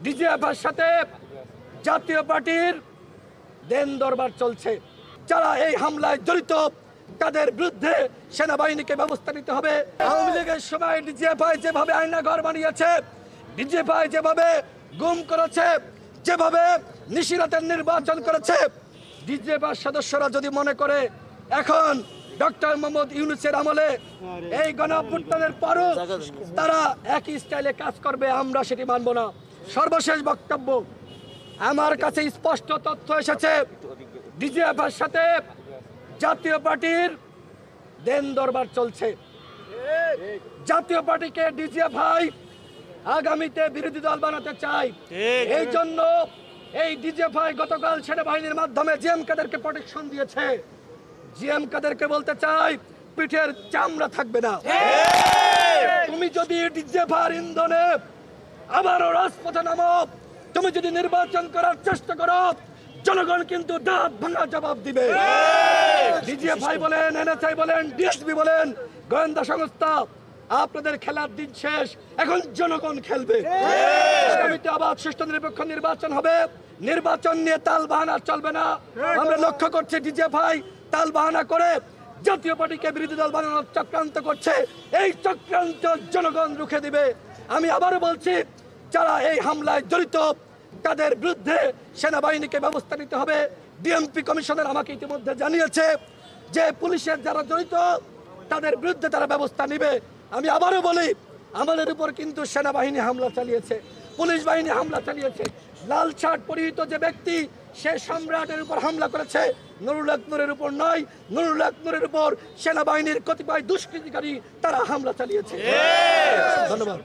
ডিজিএফআইয়ের সাথে জাতীয় পার্টির দেন দরবার চলছে। যারা এই হামলায় জড়িত তাদের বিরুদ্ধে সেনাবাহিনীকে ব্যবস্থা নিতে হবে। আওয়ামী লীগের সময় ডিজিএফআই যেভাবে আয়নাঘর বানিয়েছে, ডিজিএফআই যেভাবে গুম করেছে, যেভাবে নিশিরাতের নির্বাচন করেছে, ডিজিএফআই সদস্যরা যদি মনে করে এখন ডক্টর মোহাম্মদ ইউনূসের আমলে এই গণঅভ্যুত্থানের পরও তারা একই স্টাইলে কাজ করবে, আমরা সেটি মানব না। সর্বশেষ বক্তব্য, আমার কাছে স্পষ্ট তথ্য এসেছে ডিজিএফআইয়ের সাথে জাতীয় পার্টির দেন দরবার চলছে। জাতীয় পার্টিকে ডিজিএফআই আগামীতে বিরোধী দল বানাতে চায়। এই জন্য এই ডিজিএফআই গতকাল সেনাবাহিনীর মাধ্যমে জিএম কাদেরকে প্রোটেকশন দিয়েছে। জিএম কাদেরকে বলতে চাই, পিঠের চামড়া থাকবে না। তুমি যদি ডিজিএফআইয়ের ইন্ধনে আবারও রাজপথে নামো, তুমি যদি নির্বাচন করার চেষ্টা করো, জনগণ কিন্তু দাঁত ভাঙা জবাব দিবে। ডিজিএফআই বলেন, এনএসআই বলেন, ডিএসপি বলেন, গোয়েন্দা সংস্থা, আপনাদের খেলার দিন শেষ, এখন জনগণ খেলবে। আগামীতে আবার সুষ্ঠু নিরপেক্ষ নির্বাচন হবে। নির্বাচন নিয়ে তাল বাহানা চলবে না। আমরা লক্ষ্য করছি ডিজিএফআই তাল বাহানা করে জাতীয় পার্টিকে বিরোধী দল বানানোর চক্রান্ত করছে। এই চক্রান্ত জনগণ রুখে দিবে। আমি আবারও বলছি, যারা এই হামলায় জড়িত তাদের বিরুদ্ধে সেনাবাহিনীকে ব্যবস্থা নিতে হবে। ডিএমপি কমিশনার আমাকে ইতিমধ্যে জানিয়েছে যে পুলিশের যারা জড়িত তাদের বিরুদ্ধে তারা ব্যবস্থা নেবে। আমি আবারও বলি, আমাদের উপর কিন্তু সেনাবাহিনী হামলা চালিয়েছে, পুলিশ বাহিনী হামলা চালিয়েছে। লাল শার্ট পরিহিত যে ব্যক্তি, সে সম্রাটের উপর হামলা করেছে, নুরুল হক নূরের উপর নয়। নুরুল হক নূরের উপর সেনাবাহিনীর কতিপয় দুষ্কৃতিকারী তারা হামলা চালিয়েছে। ধন্যবাদ।